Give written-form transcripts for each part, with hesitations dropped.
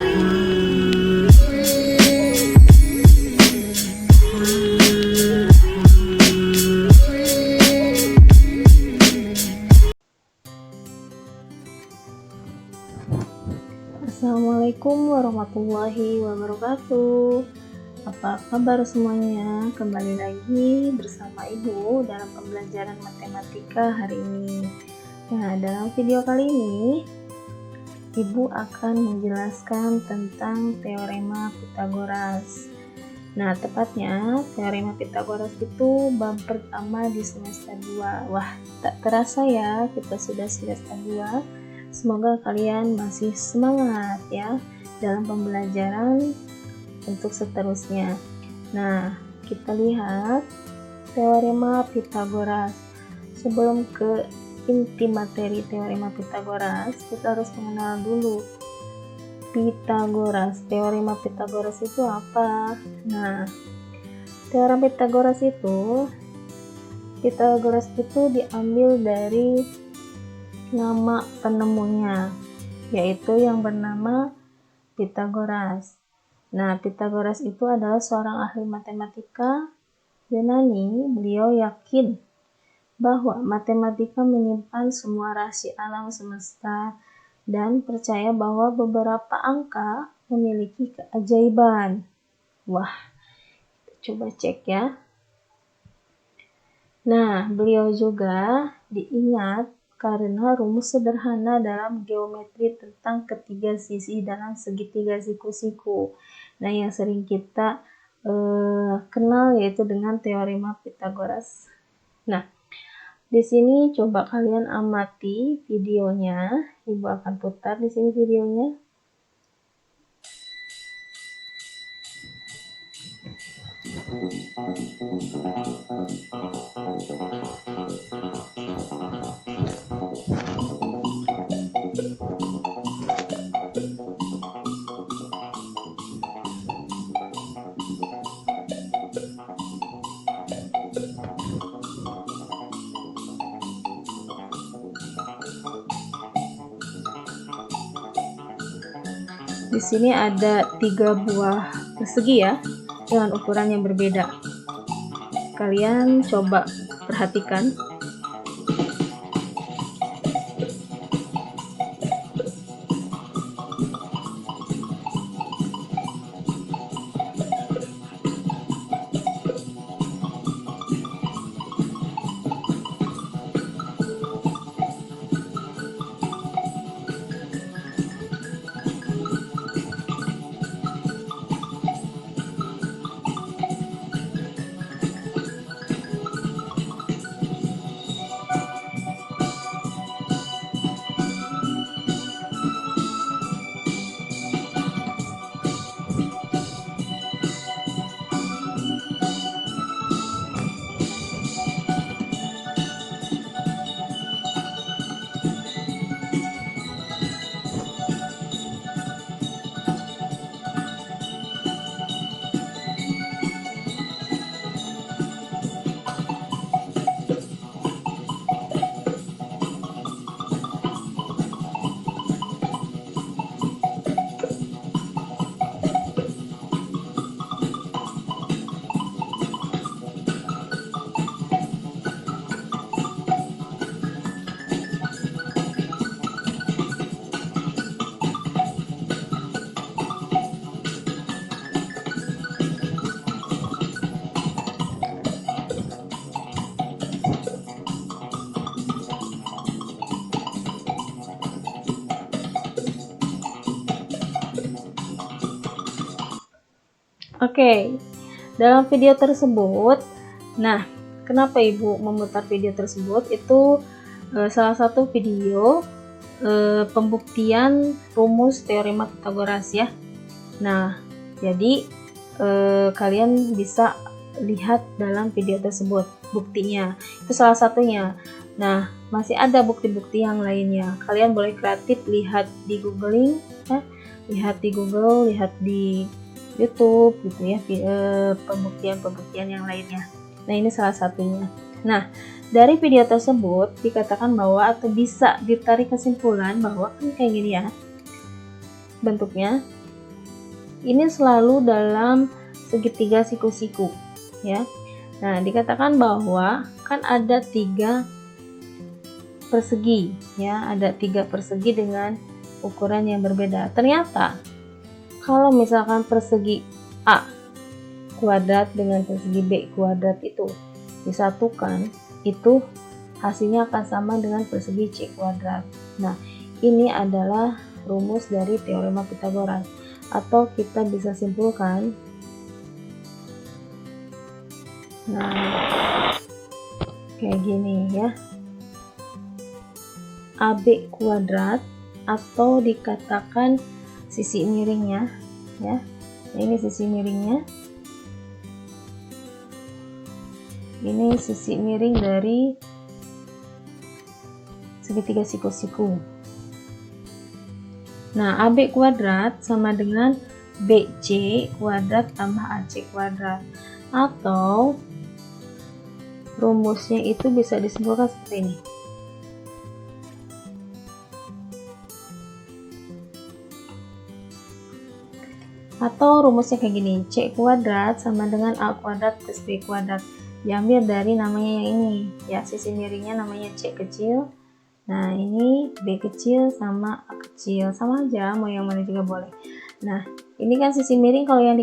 Assalamualaikum warahmatullahi wabarakatuh. Apa kabar semuanya? Kembali lagi bersama Ibu dalam pembelajaran matematika hari ini. Nah, dalam video kali ini Ibu akan menjelaskan tentang teorema Pythagoras. Nah, tepatnya teorema Pythagoras itu bab pertama di semester 2. Wah, tak terasa ya kita sudah semester 2. Semoga kalian masih semangat ya dalam pembelajaran untuk seterusnya. Nah, kita lihat teorema Pythagoras. Sebelum ke inti materi teorema Pythagoras, kita harus mengenal dulu Pythagoras. Teorema Pythagoras itu apa? Nah, teorema Pythagoras itu diambil dari nama penemunya, yaitu yang bernama Pythagoras. Nah, Pythagoras itu adalah seorang ahli matematika Yunani. Beliau yakin bahwa matematika menyimpan semua rahasia alam semesta dan percaya bahwa beberapa angka memiliki keajaiban. Wah, coba cek ya. Nah, beliau juga diingat karena rumus sederhana dalam geometri tentang ketiga sisi dalam segitiga siku-siku. Nah, yang sering kita kenal yaitu dengan teorema Pythagoras. Nah, di sini coba kalian amati videonya. Ibu akan putar di sini videonya. Di sini ada 3 buah persegi ya, dengan ukuran yang berbeda. Kalian coba perhatikan. Oke, dalam video tersebut, nah, kenapa Ibu memutar video tersebut? Itu salah satu video pembuktian rumus teorema Pythagoras ya. Nah, jadi kalian bisa lihat dalam video tersebut buktinya. Itu salah satunya. Nah, masih ada bukti-bukti yang lainnya. Kalian boleh kreatif lihat di googling ya. Lihat di Google, lihat di YouTube gitu ya, pembuktian-pembuktian yang lainnya. Nah, ini salah satunya. Nah, dari video tersebut dikatakan bahwa atau bisa ditarik kesimpulan bahwa kan kayak gini ya bentuknya. ini selalu dalam segitiga siku-siku ya. Nah, dikatakan bahwa kan ada 3 persegi ya, ada 3 persegi dengan ukuran yang berbeda. Ternyata kalau misalkan persegi A kuadrat dengan persegi B kuadrat itu disatukan, itu hasilnya akan sama dengan persegi C kuadrat. Nah, ini adalah rumus dari teorema Pythagoras, atau kita bisa simpulkan, nah kayak gini ya, AB kuadrat, atau dikatakan sisi miringnya ya. Ini sisi miringnya, ini sisi miring dari segitiga siku-siku. Nah, AB kuadrat sama dengan BC kuadrat tambah AC kuadrat, atau rumusnya itu bisa disimpulkan seperti ini. Atau rumusnya kayak gini, C kuadrat sama dengan A kuadrat plus B kuadrat. Diambil dari namanya yang ini ya, sisi miringnya namanya C kecil. Nah, ini B kecil sama A kecil, sama aja, mau yang mana juga boleh. Nah, ini kan sisi miring, kalau yang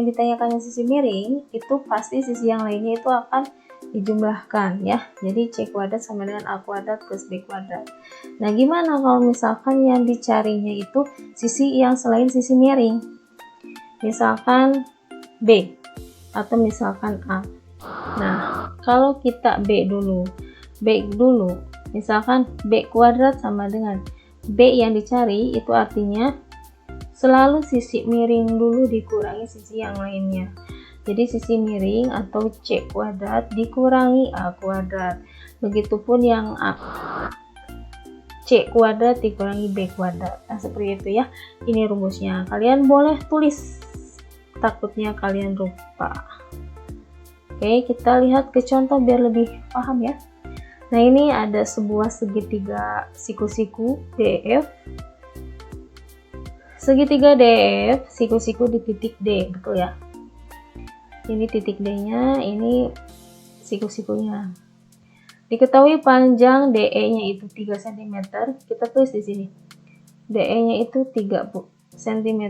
ditanyakan sisi miring itu pasti sisi yang lainnya itu akan dijumlahkan ya. Jadi C kuadrat sama dengan A kuadrat plus B kuadrat. Nah, gimana kalau misalkan yang dicarinya itu sisi yang selain sisi miring? Misalkan B atau misalkan A. Nah, kalau kita B dulu, misalkan B kuadrat sama dengan B yang dicari, itu artinya selalu sisi miring dulu dikurangi sisi yang lainnya. Jadi sisi miring atau C kuadrat dikurangi A kuadrat. Begitupun yang A, C kuadrat dikurangi B kuadrat. Nah, seperti itu ya. Ini rumusnya. Kalian boleh tulis, takutnya kalian lupa. Oke, kita lihat ke contoh biar lebih paham ya. Nah, ini ada sebuah segitiga siku-siku DF. Segitiga DF, siku-siku di titik D, betul ya? Ini titik D-nya, ini siku-sikunya. Diketahui panjang DE-nya itu 3 cm. Kita tulis di sini. DE-nya itu 3 cm.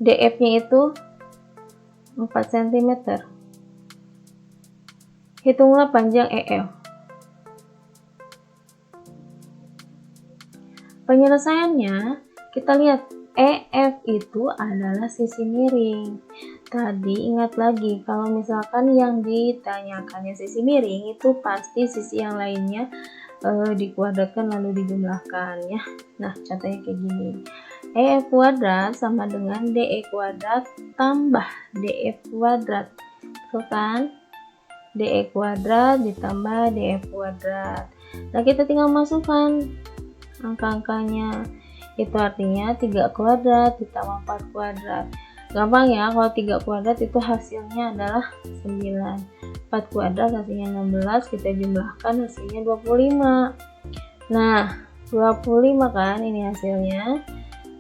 DF-nya itu 4 cm. Hitunglah panjang EF. Penyelesaiannya, kita lihat EF itu adalah sisi miring. Tadi ingat lagi, kalau misalkan yang ditanyakannya sisi miring, itu pasti sisi yang lainnya dikuadratkan lalu dijumlahkan ya. Nah, contohnya kayak gini. EF kuadrat sama dengan DE kuadrat tambah DF kuadrat. Betul kan? DE kuadrat ditambah DF kuadrat. Nah, kita tinggal masukkan angka-angkanya. Itu artinya 3 kuadrat ditambah 4 kuadrat. Gampang ya, kalau 3 kuadrat itu hasilnya adalah 9. 4 kuadrat hasilnya 16, kita jumlahkan hasilnya 25. Nah, 25 kan ini hasilnya.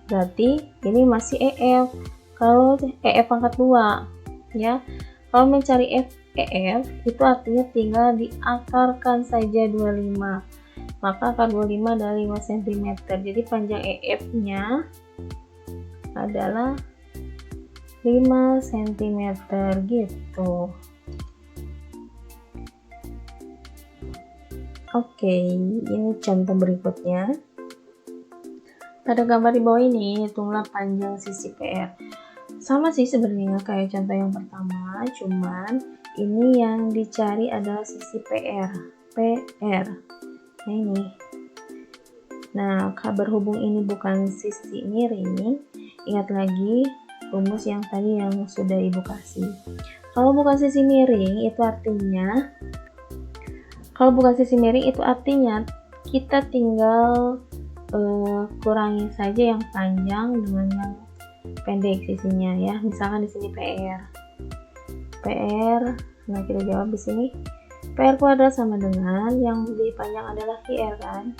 Berarti ini masih EF. Kalau EF pangkat 2 ya. Kalau mencari EF itu artinya tinggal diakarkan saja 25. Maka akar 25 adalah 5 cm. Jadi panjang EF-nya adalah 5 cm gitu. Oke, ini contoh berikutnya. Pada gambar di bawah ini, hitunglah panjang sisi PR. Sama sih sebenarnya kayak contoh yang pertama, cuman ini yang dicari adalah sisi PR. Nah, ini. Nah, berhubung ini bukan sisi miring, ingat lagi rumus yang tadi yang sudah Ibu kasih. Kalau bukan sisi miring itu artinya kita tinggal kurangi saja yang panjang dengan yang pendek sisinya ya. Misalkan di sini PR. Nah, kita jawab di sini PR kuadrat sama dengan yang lebih panjang adalah QR kan.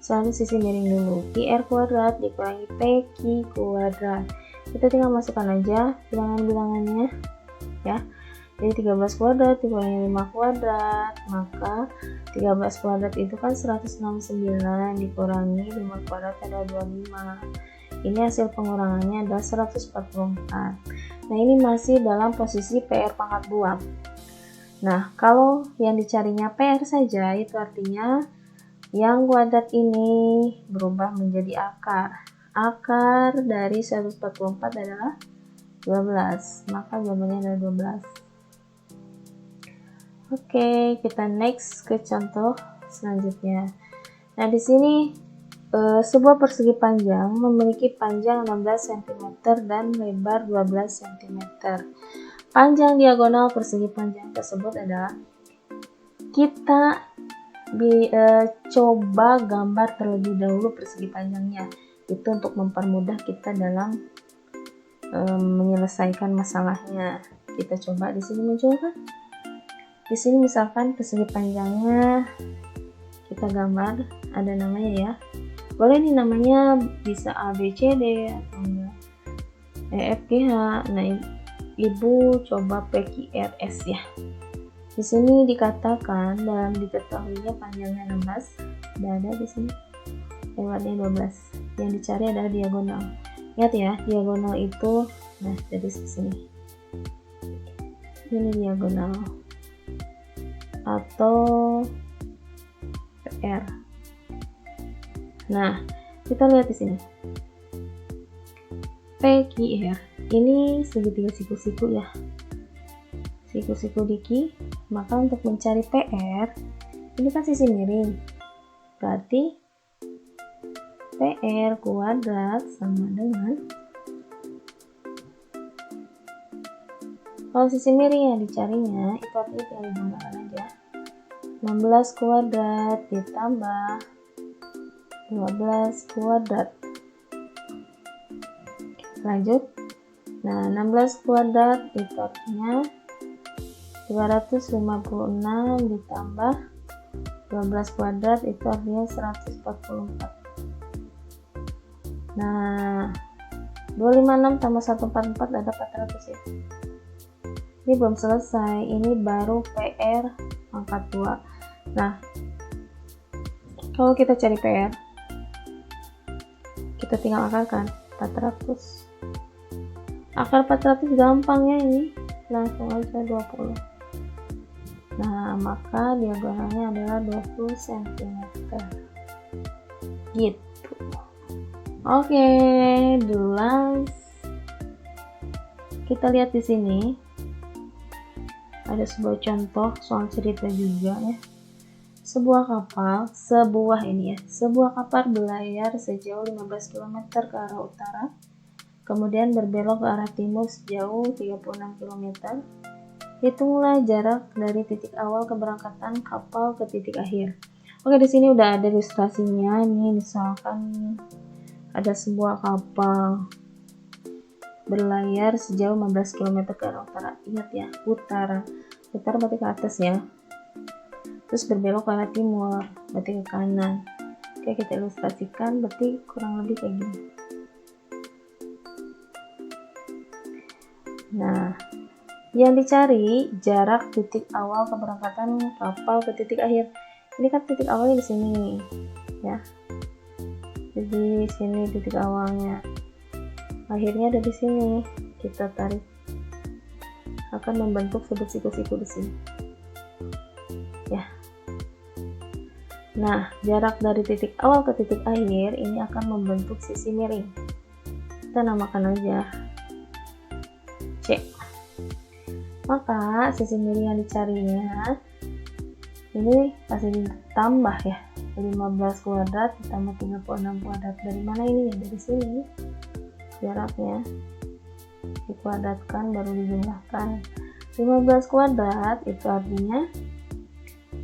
selalu sisi miring dulu. QR kuadrat dikurangi PQ kuadrat. Kita tinggal masukkan aja bilangan-bilangannya ya. Jadi 13 kuadrat dikurangi 5 kuadrat, maka 13 kuadrat itu kan 169 dikurangi 5 kuadrat adalah 25. Ini hasil pengurangannya adalah 144. Nah, ini masih dalam posisi PR pangkat buap. Nah, kalau yang dicarinya PR saja, itu artinya yang kuadrat ini berubah menjadi akar. Akar dari 144 adalah 12, maka jawabannya adalah 12. Oke, kita next ke contoh selanjutnya. Nah, di sini sebuah persegi panjang memiliki panjang 16 cm dan lebar 12 cm. Panjang diagonal persegi panjang tersebut adalah, kita coba gambar terlebih dahulu persegi panjangnya. Itu untuk mempermudah kita dalam menyelesaikan masalahnya. Kita coba di sini munculkan. Di sini misalkan persegi panjangnya kita gambar, ada namanya ya. Boleh nih namanya bisa ABCD atau enggak EFGH. Nah, Ibu coba PQRS ya. Di sini dikatakan dalam diketahuinya panjangnya 16, sudah ada di sini. Lebarnya 12. Yang dicari adalah diagonal. Ingat ya, diagonal itu dari sini. Ini diagonal atau PR. Nah, kita lihat di sini. PQR ini segitiga siku-siku ya. Siku-siku diki, maka untuk mencari PR, ini kan sisi miring. Berarti PR kuadrat sama dengan, kalau sisi miring yang dicarinya itu artinya tinggal digunakan aja 16 kuadrat ditambah 12 kuadrat. Lanjut. Nah, 16 kuadrat itu artinya 256 ditambah 12 kuadrat itu artinya 144. Nah, 256 tambah 144 ada 400 ya. Ini belum selesai, ini baru PR pangkat 2. Nah, kalau kita cari PR, kita tinggal akarkan 400. Akar 400 gampang ya, ini langsung aja 20. Nah, maka diagonalnya adalah 20 cm. Gitu. Oke, dulang. Kita lihat di sini. Ada sebuah contoh soal cerita juga ya. Sebuah kapal berlayar sejauh 15 km ke arah utara, kemudian berbelok ke arah timur sejauh 36 km. Hitunglah jarak dari titik awal keberangkatan kapal ke titik akhir. Oke, di sini udah ada ilustrasinya. Ini misalkan ada sebuah kapal berlayar sejauh 15 km ke arah utara. Ingat ya, utara. Utara berarti ke atas ya. Terus berbelok ke arah timur, berarti ke kanan. Oke, kita ilustrasikan, berarti kurang lebih kayak gini. Nah, yang dicari jarak titik awal keberangkatan kapal ke titik akhir. Ini kan titik awalnya di sini, ya. Jadi sini titik awalnya, akhirnya ada di sini. Kita tarik, akan membentuk sebut siku-siku di sini. Ya. Nah, jarak dari titik awal ke titik akhir ini akan membentuk sisi miring. Kita namakan aja C. Maka sisi miring yang dicarinya ini pasti ditambah ya. 15 kuadrat ditambah 36 kuadrat. Dari mana ini? Dari sini. Jaraknya dikuadratkan baru dijumlahkan. 15 kuadrat itu artinya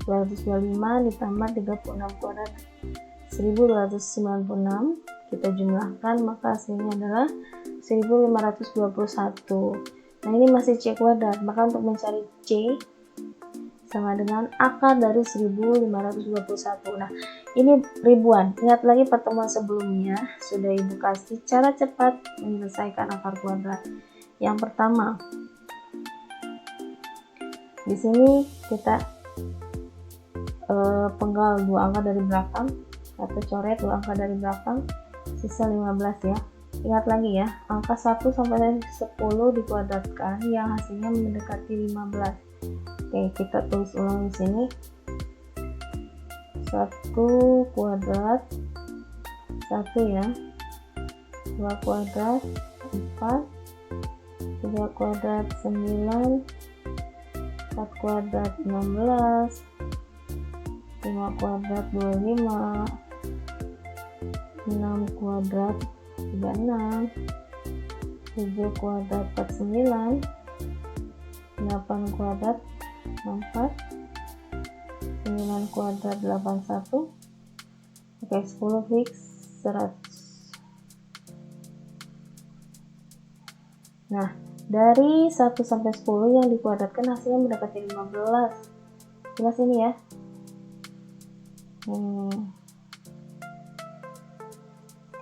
225 ditambah 36 kuadrat 1296. Kita jumlahkan, maka hasilnya adalah 1521. Nah, ini masih C kuadrat, maka untuk mencari C, sama dengan akar dari 1521. Nah, ini ribuan. Ingat lagi pertemuan sebelumnya sudah Ibu kasih cara cepat menyelesaikan akar kuadrat. Yang pertama, di sini kita penggal 2 angka dari belakang atau coret 2 angka dari belakang, sisa 15 ya. Ingat lagi ya, angka 1 sampai 10 dikuadratkan yang hasilnya mendekati 15. Oke, kita tulis ulang di sini. 1 kuadrat 1 ya, 2 kuadrat 4, 3 kuadrat 9, 4 kuadrat 16, 5 kuadrat 25, 6 kuadrat 36, 7 kuadrat 49, 8 kuadrat 64, 9 kuadrat 81. Oke, 10 fix 100. Nah, dari 1 sampai 10 yang dikuadratkan hasilnya mendekati 15. Jelas ini ya.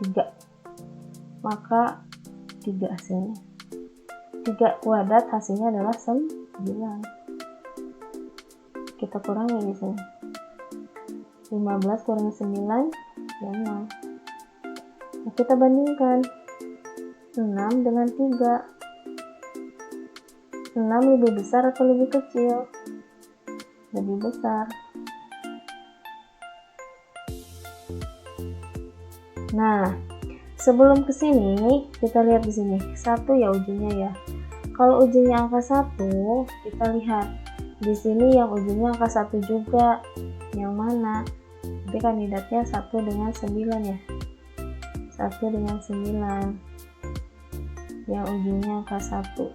3. Maka 3 hasilnya. 3 kuadrat hasilnya adalah 9. Kita kurangi di sini. 15 kurangi 9 ya 6. Nah, kita bandingkan 6 dengan 3. 6 lebih besar atau lebih kecil? Lebih besar. Nah, sebelum ke sini kita lihat di sini 1 ya ujungnya ya. Kalau ujungnya angka 1, kita lihat di sini yang ujungnya angka 1 juga. Yang mana? Jadi kandidatnya 1 dengan 9 ya. 1 dengan 9. Yang ujungnya angka 1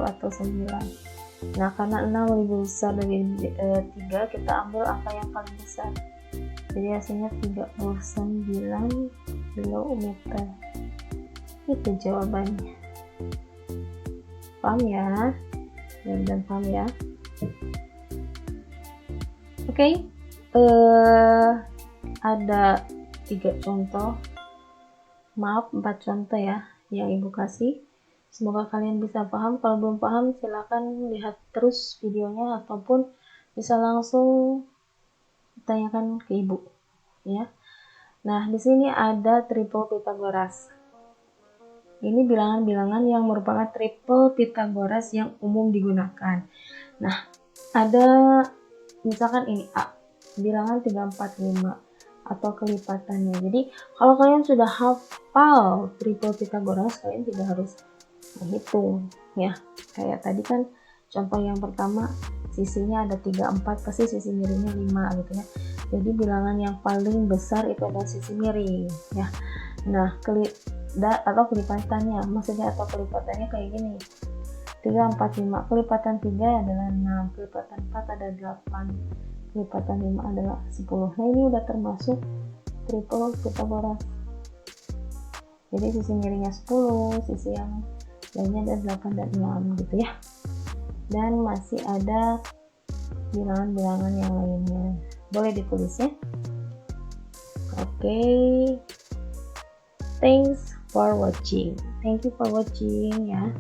atau 9. Nah, karena 6 lebih besar dari 3, kita ambil angka yang paling besar. Jadi hasilnya 39 kilometer. Itu jawabannya. Paham ya? Dan paham ya? Oke. Ada 3 contoh. Maaf, 4 contoh ya yang Ibu kasih. Semoga kalian bisa paham. Kalau belum paham, silakan lihat terus videonya ataupun bisa langsung tanyakan ke Ibu ya. Nah, di sini ada triple Pythagoras. Ini bilangan-bilangan yang merupakan triple Pythagoras yang umum digunakan. Nah, ada misalkan ini A, bilangan 3, 4, 5 atau kelipatannya. Jadi, kalau kalian sudah hafal triple Pythagoras, kalian tidak harus menghitung ya. Kayak tadi kan contoh yang pertama, sisinya ada 3, 4, pasti sisi miringnya 5 gitu ya. Jadi bilangan yang paling besar itu adalah sisi miring ya. Nah, atau kelipatannya, maksudnya atau kelipatannya kayak gini. 3, 4, 5. Kelipatan 3 adalah 6, kelipatan 4 ada 8, kelipatan 5 adalah 10. Nah, ini udah termasuk triple Pythagoras. Jadi sisi miringnya 10, sisi yang lainnya ada 8 dan 6 gitu ya. Dan masih ada bilangan-bilangan yang lainnya. Boleh ditulis ya. Oke. Thanks for watching. Thank you for watching ya.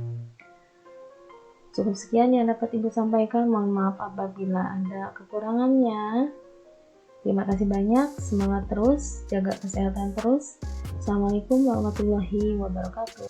Cukup sekian yang dapat Ibu sampaikan. Mohon maaf apabila ada kekurangannya. Terima kasih banyak. Semangat terus, jaga kesehatan terus. Assalamualaikum warahmatullahi wabarakatuh.